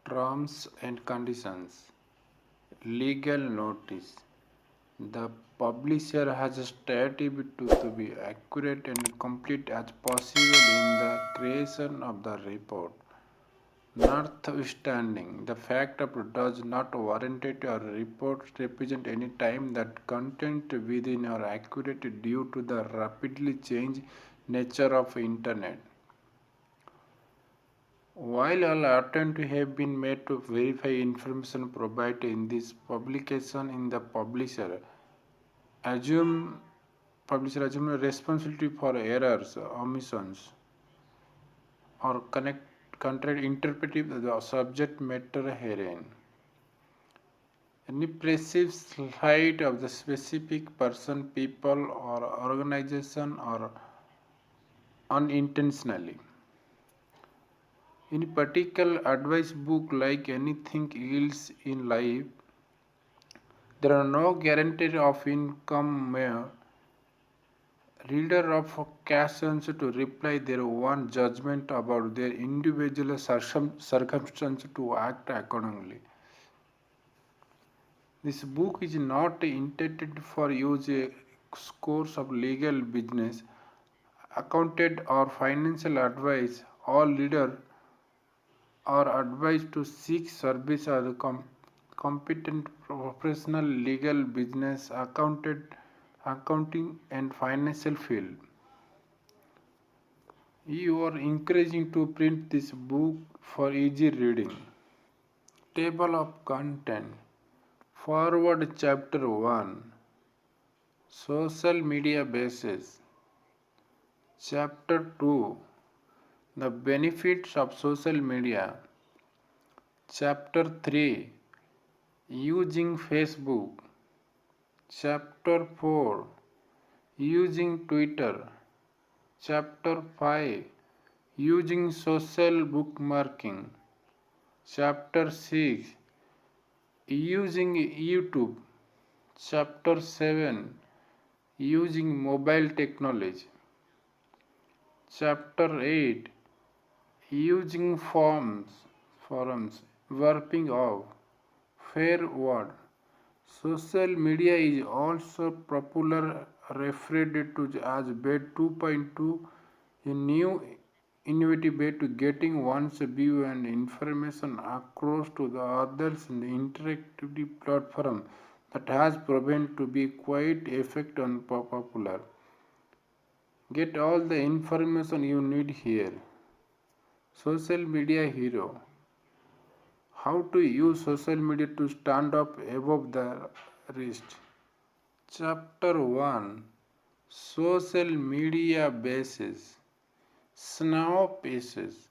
Terms and conditions. Legal notice. The publisher has strived to be accurate and complete as possible in the creation of the report. Notwithstanding, the fact of does not warrant or report represent any time that content within are accurate due to the rapidly changing nature of internet. While all attempts have been made to verify information provided in this publication in the assume publisher assume responsibility for errors, omissions, or contrary interpretive the subject matter herein. Any perceived slight of the specific person, people, or organization, or unintentionally. In particular advice book, like anything else in life, there are no guarantees of income. Reader of occasions to reply their own judgment about their individual circumstance to act accordingly. This book is not intended for use a course of legal business, accounted or financial advice. All reader are advised to seek service as a competent professional legal business accounting and financial field. You are encouraging to print this book for easy reading. Table of content. Forward chapter 1. Social media basis. Chapter 2. The benefits of social media. Chapter 3. Using Facebook. Chapter 4. Using Twitter. Chapter 5. Using social bookmarking. Chapter 6. Using YouTube. Chapter 7. Using mobile technology. Chapter 8. Using forums, warping off, fair word. Social media is also popular referred to as BED 2.2, a new innovative way to getting one's view and information across to the others in the interactive platform that has proven to be quite effective and popular. Get all the information you need here. Social media hero. How to use social media to stand up above the rest. Chapter 1. Social media basis. Snow pieces.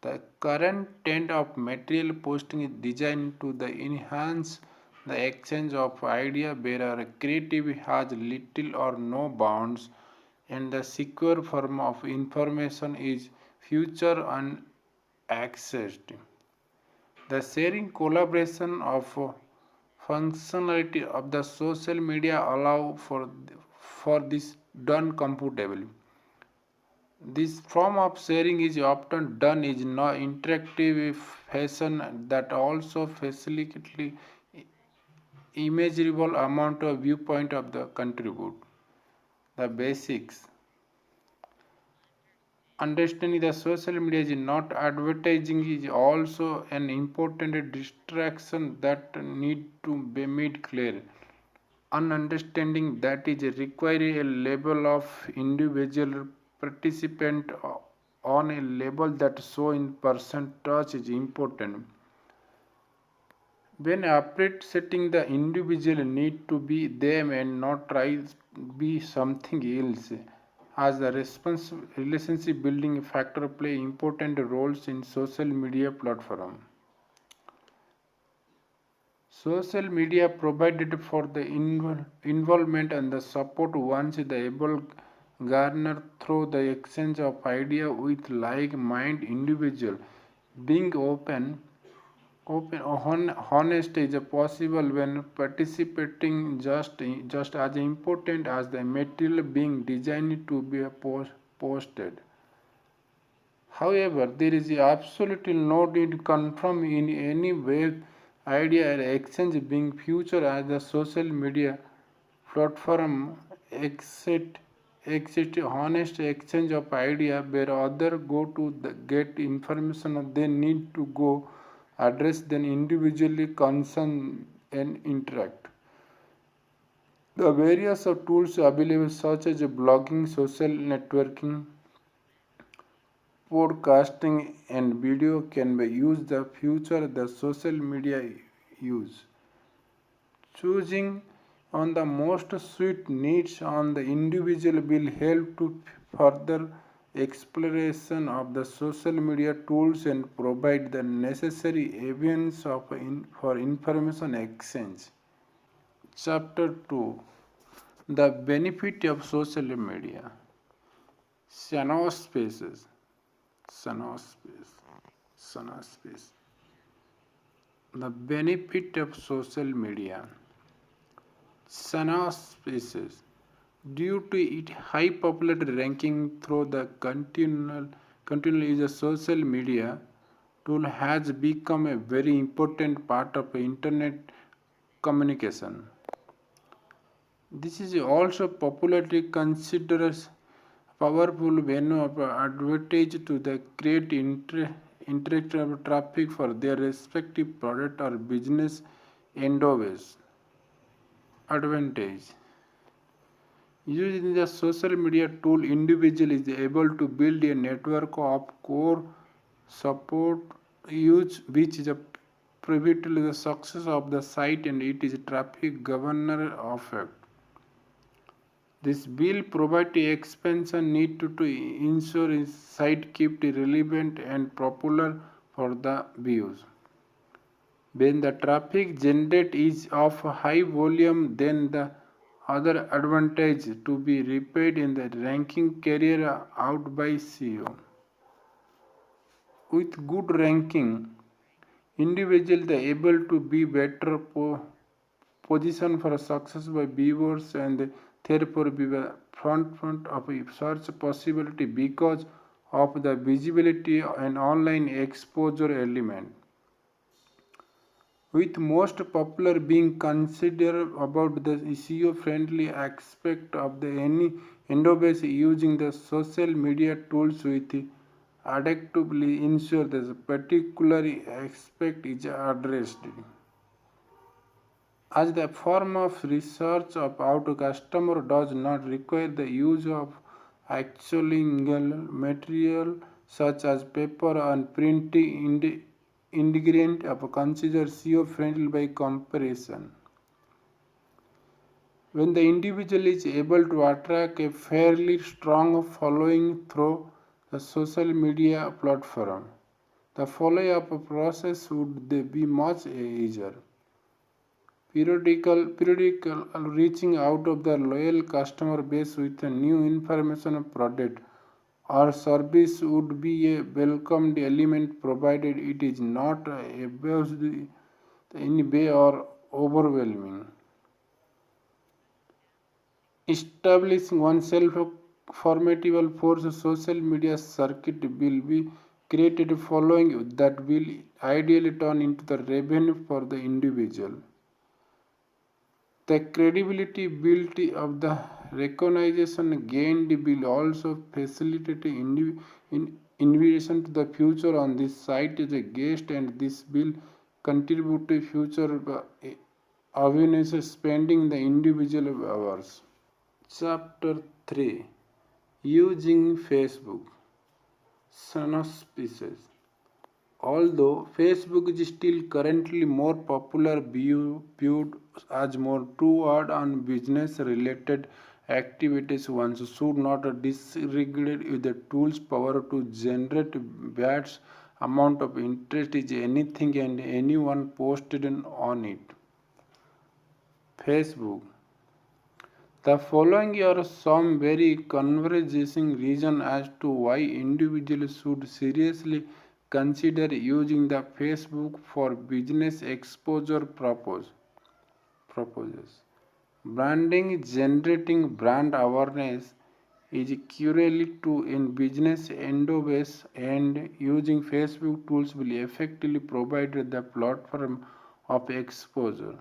The current trend of material posting is designed to enhance the exchange of ideas where creativity has little or no bounds and the secure form of information is future unaccessed. The sharing collaboration of functionality of the social media allow for this done comfortably. This form of sharing is often done in an interactive fashion that also facilitates immeasurable amount of viewpoint of the contribute. The basics. Understanding the social media is not advertising is also an important distraction that need to be made clear. An understanding that is require a level of individual participant on a level that so in person touch is important. When appreciating the individual need to be them and not try be something else, as the relationship building factor play important roles in social media platform. Social media provided for the involvement and the support once the able garner through the exchange of idea with like-minded individual. Being honest is possible when participating just as important as the material being designed to be posted. However, there is absolutely no need to confirm in any way idea or exchange being future as the social media platform exit honest exchange of idea where other go to get information they need to go address then individually concern and interact. The various of tools available such as blogging, social networking, podcasting and video can be used the future the social media use. Choosing on the most suit needs on the individual will help to further exploration of the social media tools and provide the necessary evidence for information exchange. Chapter 2, the benefit of social media. Spaces. Space. Space. The benefit of social media. Spaces. Due to its high popularity ranking through the continual use of social media tool has become a very important part of internet communication. This is also popularly considered as powerful venue of advantage to the create interactive traffic for their respective product or business endeavors. Advantage. Using the social media tool, individual is able to build a network of core support use which is a pivotal to the success of the site and it is a traffic governor effect. This bill provides expansion need to ensure its site kept relevant and popular for the views. When the traffic generated is of high volume, then the other advantage to be repaid in the ranking carried out by SEO. With good ranking, individuals are able to be better position for success by viewers and therefore be the front of a search possibility because of the visibility and online exposure element. With most popular being considered about the SEO friendly aspect of the any endeavors using the social media tools with adequately ensure that the particular aspect is addressed. As the form of research of auto customer does not require the use of actual material such as paper and printing ingredient of consider SEO friendly by comparison. When the individual is able to attract a fairly strong following through the social media platform, the follow-up process would be much easier. Periodical reaching out of the loyal customer base with a new information product or service would be a welcomed element provided it is not abused in any way or overwhelming. Establishing oneself a formidable force social media circuit will be created following that will ideally turn into the revenue for the individual. The credibility built of the recognition gained will also facilitate invitation to the future on this site as a guest and this will contribute to future awareness spending the individual hours. Chapter 3, Using Facebook. Species. Although Facebook is still currently more popular viewed as more toward on business related activities, one should not disregard if the tool's power to generate vast amount of interest is anything and anyone posted on it. Facebook. The following are some very converging reasons as to why individuals should seriously consider using the Facebook for business exposure purposes. Branding, generating brand awareness, is currently to in business endeavors, and using Facebook tools will effectively provide the platform of exposure.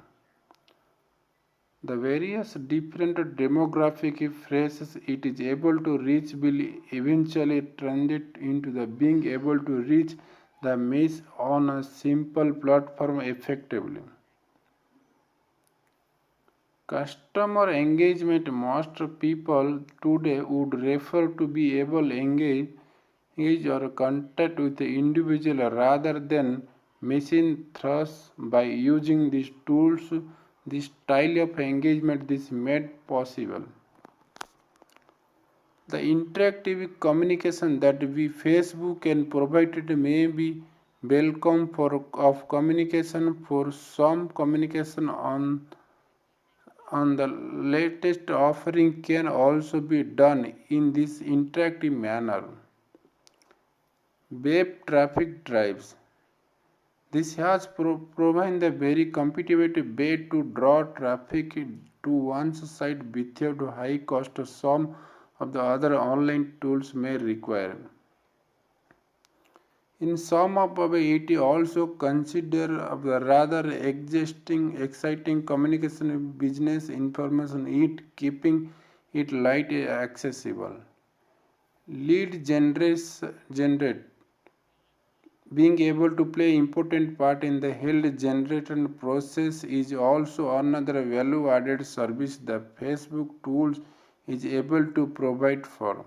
The various different demographic phrases it is able to reach will eventually translate into the being able to reach the mass on a simple platform effectively. Customer engagement. Most people today would refer to be able to engage or contact with the individual rather than machine thus by using these tools. This style of engagement is made possible. The interactive communication that we Facebook can provide it may be welcome for of communication for some communication on the latest offering can also be done in this interactive manner. Web traffic drives. This has proven the very competitive way to draw traffic to one's site without high cost some of the other online tools may require. In some of it also consider of the rather existing exciting communication business information it keeping it light accessible. Generate being able to play important part in the lead generation process is also another value added service the Facebook tools is able to provide for.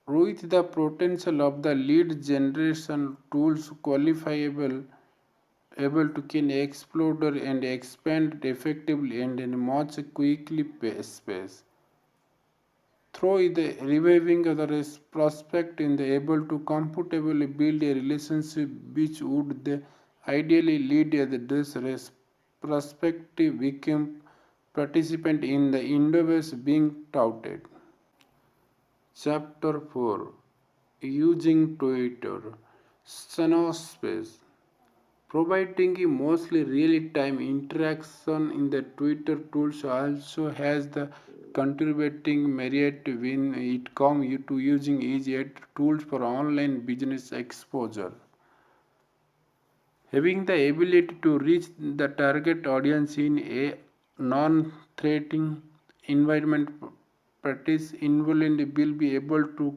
With the potential of the lead generation tools qualifiable able to can explode and expand effectively and in much quickly space. Through the reviving of the prospect in the able to comfortably build a relationship which would the ideally lead this prospective become participant in the endeavors being touted. Chapter 4. Using Twitter Space. Providing a mostly real-time interaction in the Twitter tools also has the contributing merit when it comes to using easy tools for online business exposure. Having the ability to reach the target audience in a non-threatening environment practice involved will be able to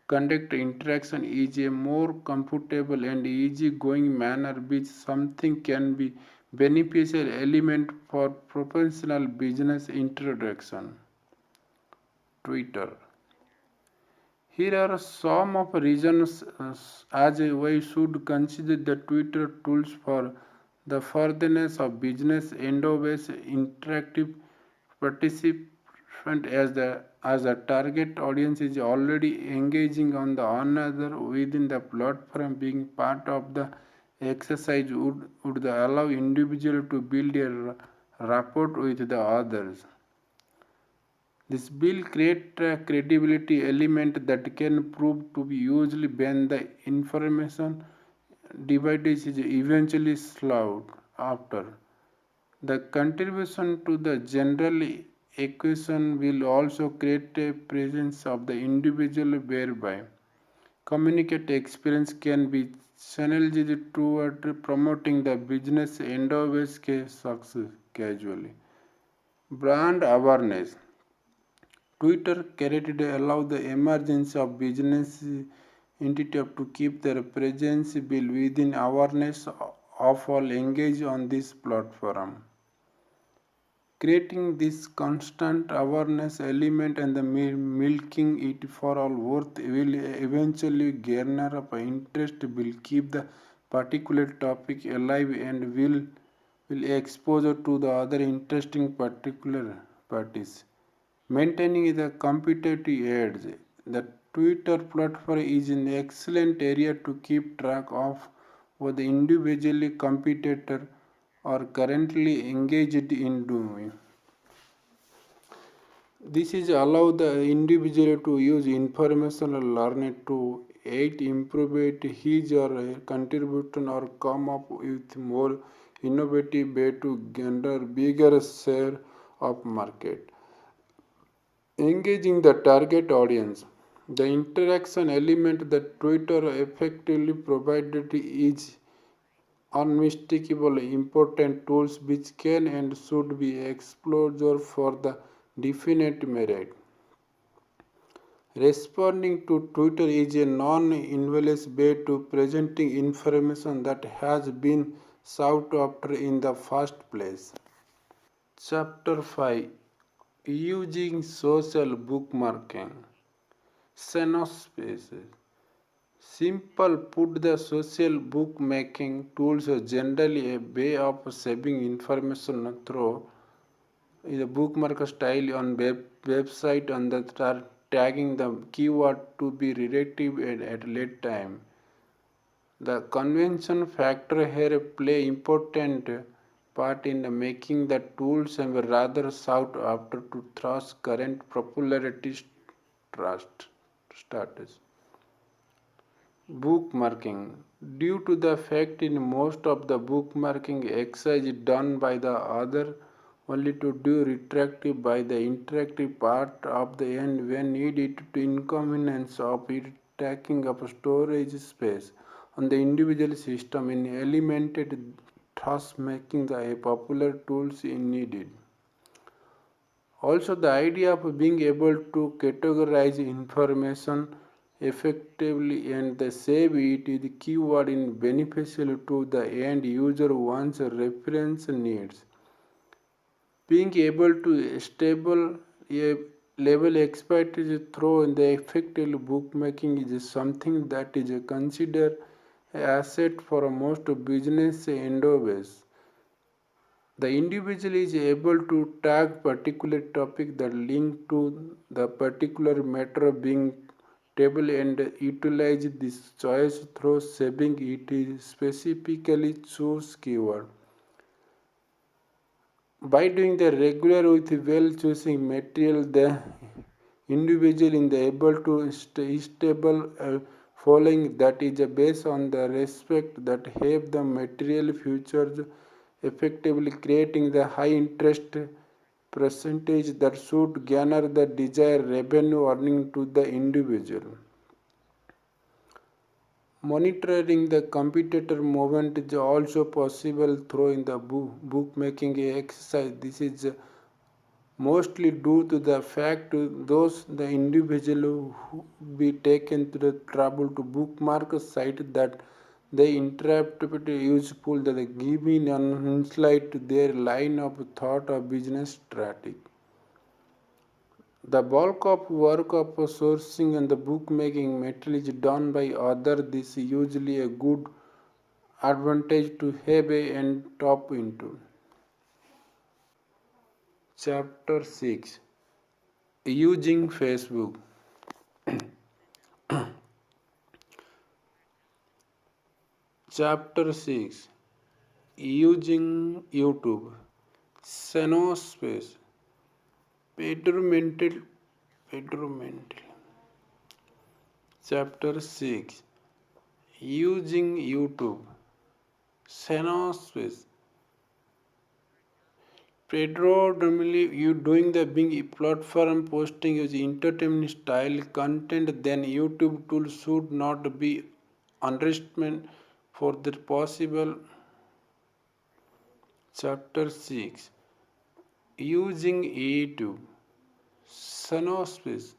conduct interaction is a more comfortable and easy-going manner which something can be beneficial element for professional business introduction. Twitter. Here are some of reasons as we should consider the Twitter tools for the furtherance of business endeavors. Interactive participant as a target audience is already engaging on the another within the platform. Being part of the exercise would allow individual to build a rapport with the others. This will create a credibility element that can prove to be useful when the information device is eventually slowed after. The contribution to the general equation will also create a presence of the individual whereby communicate experience can be channeled toward promoting the business endeavors success casually. Brand awareness. Twitter created allow the emergence of business entity to keep their presence built within awareness of all engaged on this platform. Creating this constant awareness element and the milking it for all worth will eventually garner up interest, will keep the particular topic alive and will expose to the other interesting particular parties. Maintaining the competitive edge. The Twitter platform is an excellent area to keep track of what the individual competitor are currently engaged in doing. This is allow the individual to use information learned to aid improve his or her contribution or come up with more innovative way to garner bigger share of market. Engaging the target audience. The interaction element that Twitter effectively provided is unmistakably important tools which can and should be explored for the definite merit. Responding to Twitter is a non-invasive way to presenting information that has been sought after in the first place. Chapter 5, Using Social Bookmarking. Xenospaces. Simple put, the social bookmaking tools are generally a way of saving information through the bookmark style on website and that are tagging the keyword to be relative at late time. The convention factor here play important part in making the tools and rather sought after to thrust current popularity trust status. Bookmarking. Due to the fact in most of the bookmarking exercise done by the other only to do retractive by the interactive part of the end when needed to inconvenience of it taking up storage space on the individual system in elemented thus making the a popular tools in needed. Also, the idea of being able to categorize information effectively and save it is the keyword in beneficial to the end user one's reference needs. Being able to stable a level expertise through the effective bookmaking is something that is considered an asset for most business endeavors. The individual is able to tag particular topic that link to the particular matter being table and utilize this choice through saving it is specifically choose keyword. By doing the regular with well choosing material, the individual is able to stable following that is based on the respect that have the material futures effectively creating the high interest percentage that should garner the desired revenue earning to the individual. Monitoring the competitor movement is also possible through in the bookmaking exercise. This is mostly due to the fact those the individual who be taken to the trouble to bookmark a site that they interpret useful that they giving an insight to their line of thought or business strategy. The bulk of work of sourcing and the bookmaking material is done by others. This is usually a good advantage to have and tap into. Chapter 6, Using Facebook. Chapter 6, Using YouTube. Xenospace. Pedromental. Pedromental. Chapter 6, Using YouTube. Xenospace. Predominantly, you doing the being platform posting is entertainment style content, then YouTube tool should not be underestimated for the possible. Chapter 6, Using YouTube. Sonospace.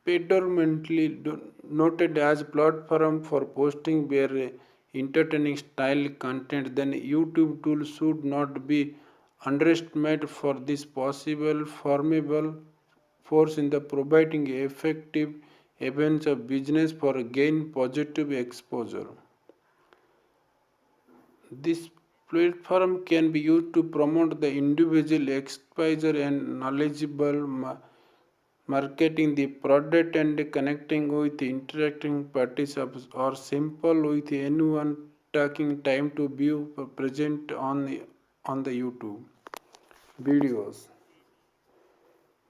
Predominantly noted as platform for posting where entertaining style content, then YouTube tool should not be underestimated for this possible formidable force in the providing effective events of business for gain positive exposure. This platform can be used to promote the individual exposure and knowledgeable marketing the product and connecting with interacting parties or simple with anyone taking time to view present on the YouTube videos.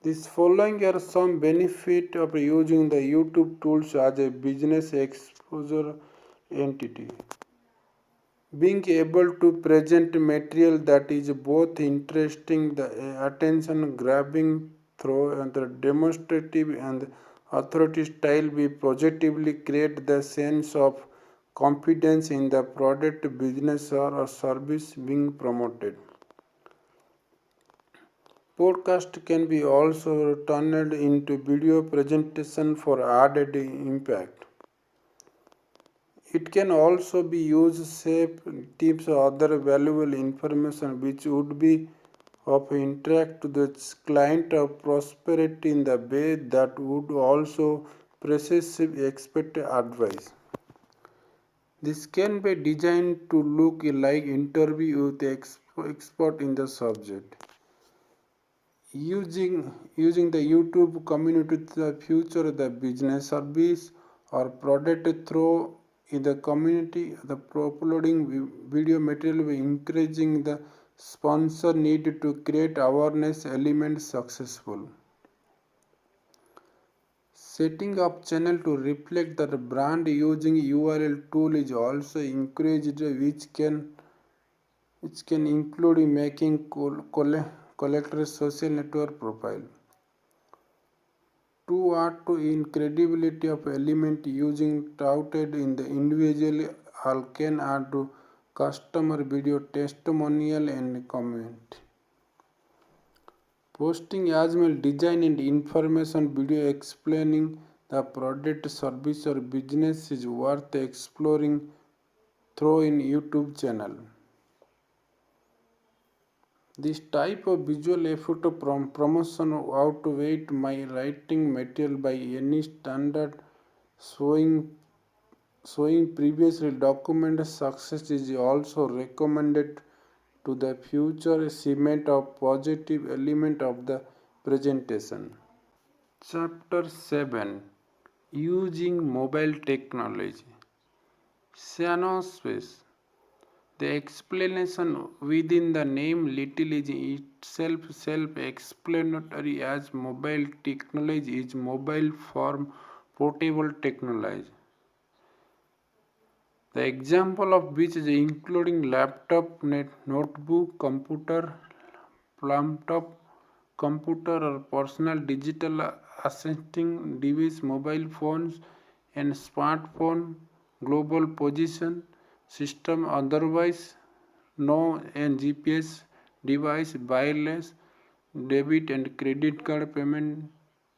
This following are some benefit of using the YouTube tools as a business exposure entity. Being able to present material that is both interesting, the attention grabbing through and the demonstrative and authority style we positively create the sense of confidence in the product, business, or service being promoted. Podcast can be also turned into video presentation for added impact. It can also be used shape tips or other valuable information which would be of interest to the client or prosperity in the way that would also precise expect advice. This can be designed to look like interview with the expert in the subject. Using the YouTube community to the future the business service or product through in the community the uploading video material encouraging the sponsor need to create awareness element successful. Setting up channel to reflect the brand using URL tool is also encouraged which can include making collector social network profile. To add to incredibility of element using touted in the individual all can add to customer video testimonial and comment. Posting as well design and information video explaining the product, service or business is worth exploring through in YouTube channel. This type of visual effort promotion outweighed my writing material by any standard, showing previously documented success is also recommended to the future cement of positive element of the presentation. Chapter 7 Using Mobile Technology Cynospace. The explanation within the name little is itself self-explanatory as mobile technology is mobile form portable technology. The example of which is including laptop, notebook, computer, laptop, computer or personal digital assisting device, mobile phones and smartphone, global position system otherwise known as GPS device, wireless, debit and credit card payment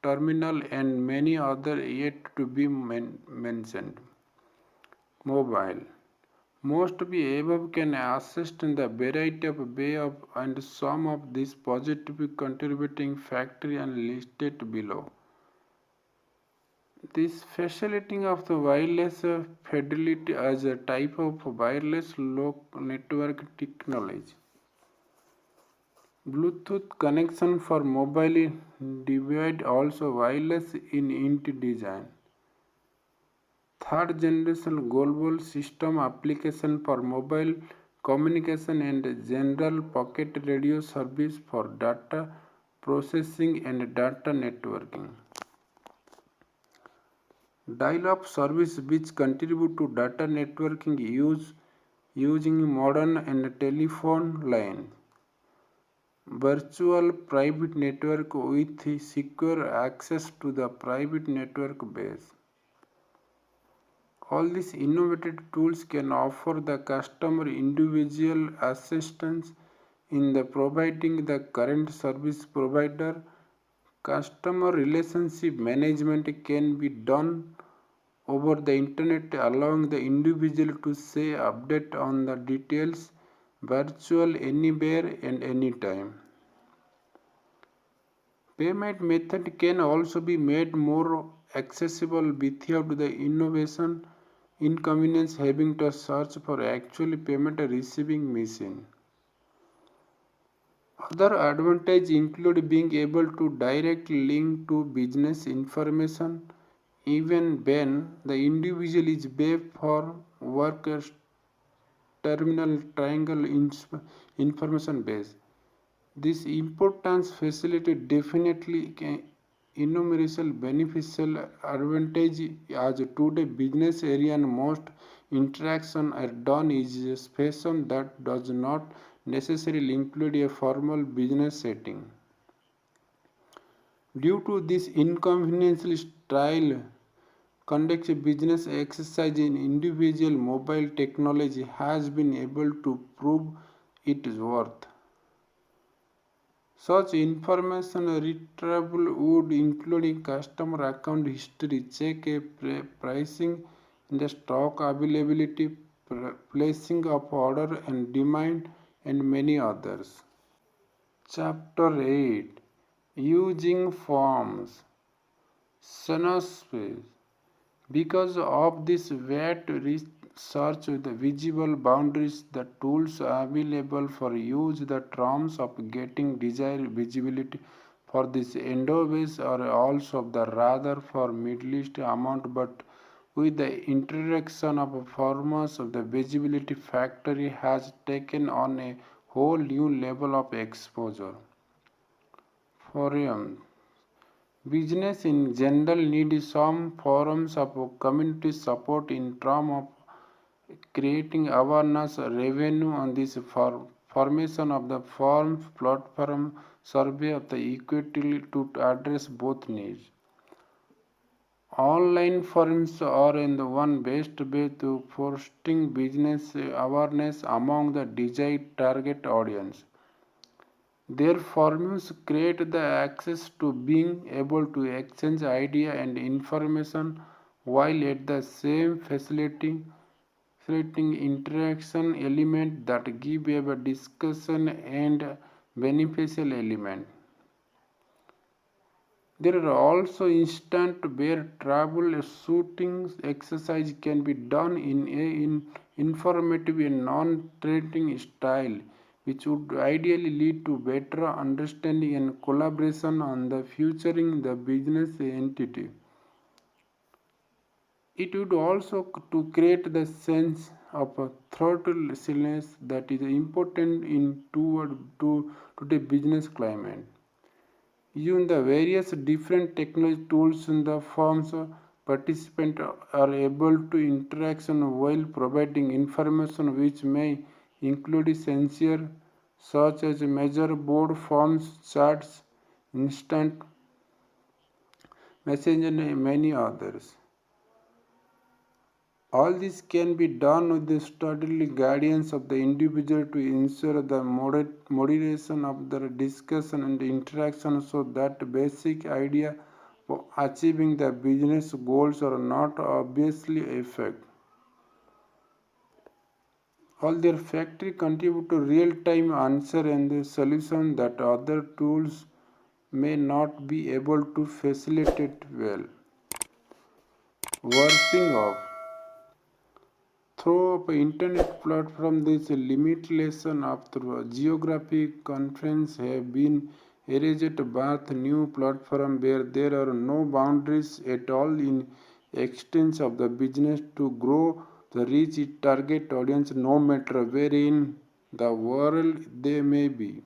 terminal and many other yet to be mentioned. Mobile. Most of the above can assist in the variety of way of and some of these positive contributing factors and listed below. This facilitating of the wireless fidelity as a type of wireless low network technology. Bluetooth connection for mobile device also wireless in design. Third generation global system application for mobile communication and general pocket radio service for data processing and data networking. Dial-up service which contribute to data networking using modern and telephone line. Virtual private network with secure access to the private network base. All these innovative tools can offer the customer individual assistance in the providing the current service provider. Customer relationship management can be done over the internet allowing the individual to say update on the details virtual anywhere and anytime. Payment method can also be made more accessible without the inconvenience having to search for actual payment receiving machine. Other advantages include being able to direct link to business information even when the individual is back for work terminal triangle information base. This importance facility definitely innumerable beneficial advantage as today business area and most interaction are done is a fashion that does not necessarily include a formal business setting. Due to this inconvenience, style conducts business exercise in individual mobile technology has been able to prove its worth. Such information retrievable would include customer account history, check a pricing and the stock availability, placing of order and demand, and many others. Chapter 8, Using Forms. Sonospace. Because of this vast research with visible boundaries, the tools available for use the terms of getting desired visibility for this endobase are also of the rather for least amount, but with the introduction of forms of the visibility factory has taken on a whole new level of exposure. Forum. Business in general need some forms of community support in terms of creating awareness, revenue on this formation of the form platform survey of the equity to address both needs. Online forums are in the one best way to fostering business awareness among the desired target audience. Their forums create the access to being able to exchange idea and information while at the same facilitating interaction element that give a discussion and beneficial element. There are also instances where troubleshooting exercise can be done in an informative and non-threatening style, which would ideally lead to better understanding and collaboration on the futuring the business entity. It would also to create the sense of a thoroughness that is important in to the business climate. Using the various different technology tools in the forms participants are able to interaction while providing information which may include sensor such as measure board forms, charts, instant message and many others. All this can be done with the studied guidance of the individual to ensure the moderation of the discussion and interaction so that basic idea for achieving the business goals are not obviously affected. All their factory contribute to real-time answer and the solution that other tools may not be able to facilitate well. Working of through internet platform, this limitation of through geographic conference have been erased by new platform where there are no boundaries at all in extent of the business to grow the reach its target audience no matter where in the world they may be.